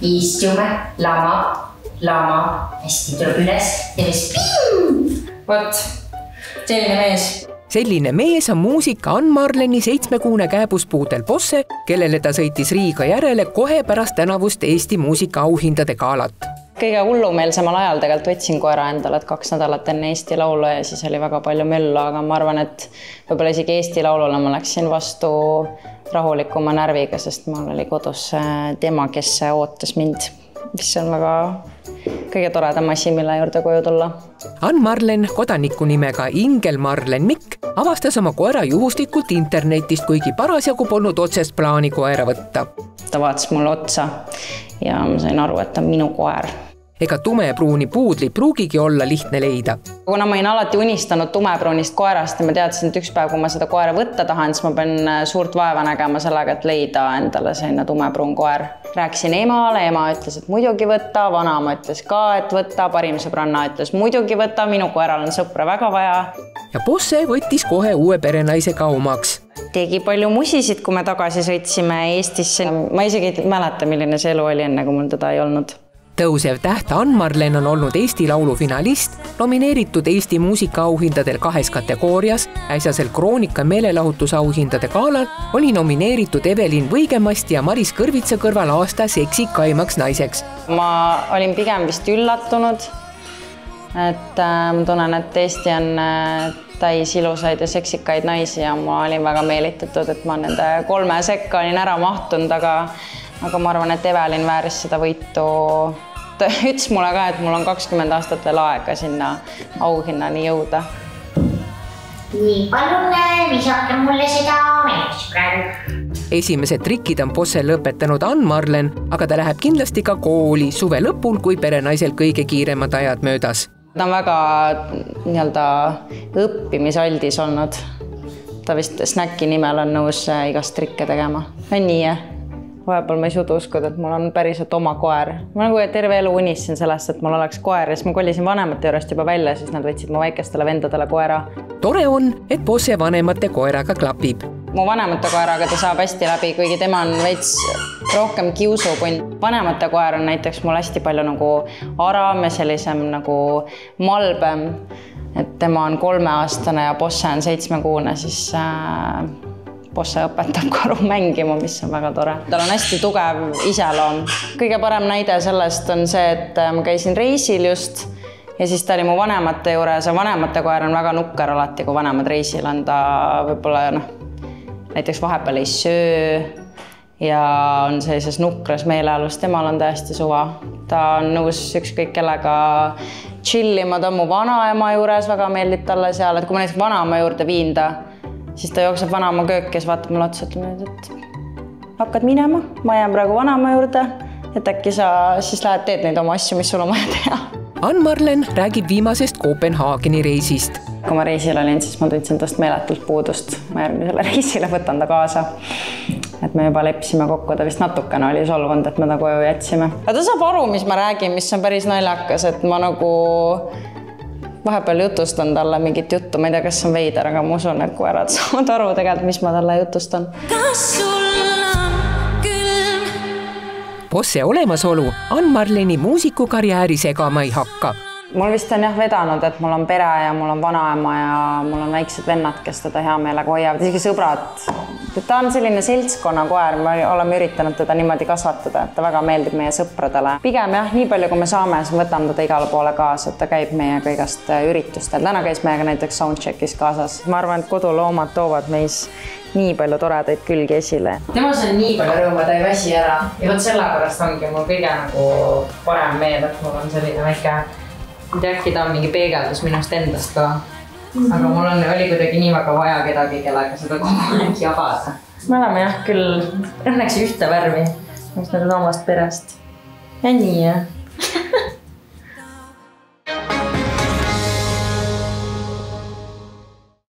istume, lama, hästi tuleb üles ja siis vot, selline mees. Selline mees on muusika Ann Marleni 7-kuune kääbuspuudel Bosse, kellele ta sõitis Riiga järele kohe pärast tänavust Eesti muusikaauhindade galat. Kõige hullumeelsemal ajal tegelikult võtsin koera endale, et 2 nädalat enne Eesti laulu ja siis oli väga palju möllu, aga ma arvan, et võib-olla isegi Eesti laulule ma läksin vastu rahulikuma närviga, sest mul oli kodus tema, kes ootas mind, mis on väga kõige toredam asi, mille juurde koju tulla. Ann Marlen, kodaniku nimega Ingel Marlen Mikk, avastas oma koera juhuslikult internetist, kuigi parasjagu polnud otsest plaani koera võtta. Ta vaatas mulle otsa ja ma sain aru, et ta on minu koer. Ega tumepruuni puudli pruugigi olla lihtne leida. Kuna ma olin alati unistanud tumepruunist koerast ja ma teadsin, et üks päev, kui ma seda koera võtta tahan, siis ma pean suurt vaeva nägema sellega, et leida endale selline tumepruun koer. Rääkisin emale, ema ütles, et muidugi võtta, vanaema ütles ka, et võtta, parim sõbranna ütles muidugi võtta, minu koeral on sõpra väga vaja. Ja Bosse võttis kohe uue perenaisega omaks. Tegi palju musisid, kui me tagasi sõitsime Eestisse. Ma isegi ei mäleta, milline see elu oli enne, kui mul teda ei olnud. Tõusev täht Ann Marlen on olnud Eesti Laulu finalist, nomineeritud Eesti muusikaauhindadel 2 kategoorias, äsjasel Kroonika meelelahutusauhindade galal oli nomineeritud Evelin Võigemast ja Maris Kõrvitsa kõrval aasta seksikaimaks naiseks. Ma olin pigem vist üllatunud, et ma tunnen, et Eesti on täis ilusaid ja seksikaid naisi ja ma olin väga meelitatud, et ma nende 3 sekka olin ära mahtunud, aga ma arvan, et Evelin vääris seda võitu. Ta ütles mulle ka, et mul on 20 aastat veel aega sinna auhinnani jõuda. Nii, palun visake mulle seda meeldis praegu. Esimesed trikid on Bosse lõpetanud Ann Marlen, aga ta läheb kindlasti ka kooli suve lõpul, kui perenaisel kõige kiiremad ajad möödas. Ta on väga õppimisaldis olnud. Ta vist snäki nimel on nõus igast trikke tegema. On nii, vahepeal ma ei suuda uskuda, et mul on päriselt oma koer. Ma nagu terve elu unistasin sellest, et mul oleks koer ja siis ma kolisin vanemate juurest juba välja, siis nad võtsid mu väikestele vendadele koera. Tore on, et Bosse vanemate koeraga klapib. Mu vanemate koeraga ta saab hästi läbi, kuigi tema on veits rohkem kiusupund. Vanemate koer on näiteks mul hästi palju nagu aram ja sellisem nagu malbem, et tema on 3-aastane ja Bosse on 7-kuune, siis Bosse õpetab koru mängima, mis on väga tore. Tal on hästi tugev iseloom. Kõige parem näide sellest on see, et ma käisin reisil just ja siis ta oli mu vanemate juures ja vanemate koer on väga nukker alati, kui vanemad reisil on. Ta võib-olla näiteks vahepeal ei söö ja on sellises nukras meelealus. Temal on täiesti suva. Ta on nõus ükskõik kellega chillima, ta on mu vanaema juures, väga meeldib talle seal, et kui ma näiteks vanaema juurde viinda, siis ta jookseb vanaema köök, kes vaatab mulle otsa, et hakkad minema, ma jään praegu vanaema juurde, et äkki sa siis lähed teed neid oma asju, mis sul on vaja teha. Ann Marlen räägib viimasest Kopenhaageni reisist. Kui ma reisil olin, siis ma tundsin tast meeletult puudust. Ma järgmisele reisile võtan ta kaasa. Et me juba leppisime kokku, ta vist natukene oli solvunud, et me ta koju jätsime. Aga ta saab aru, mis ma räägin, mis on päris naljakas, et ma nagu vahepeal jutustan talle mingit juttu, ma ei tea, kas on veider, aga ma usun, et koerad saavad aru tegelikult, mis ma talle jutustan. Bosse olemasolu Ann Marleni muusikukarjääri segama ei hakka. Mul vist on vedanud, et mul on pere ja mul on vanaema ja mul on väiksed vennad, kes teda hea meelega hoiavad, isegi sõbrad. Ta on selline seltskonna koer, me oleme üritanud teda niimoodi kasvatada, et ta väga meeldib meie sõpradele. Pigem nii palju, kui me saame, siis võtame teda igale poole kaasa, et ta käib meiega igast üritustel. Täna käis meiega näiteks soundcheckis kaasas. Ma arvan, et koduloomad toovad meis nii palju toredaid külgi esile. Temas on nii palju rõõma, ta ei väsi ära. Ja võt sellepärast ongi mul kõige nagu parem meel, et mul on selline väike äkki ta on mingi peegeldus minust endast ka. Aga mul oli kuidagi nii väga vaja kedagi, kellega seda kogu aeg jagada. Me oleme küll õnneks ühte värvi, nagu samast perest. Ja nii,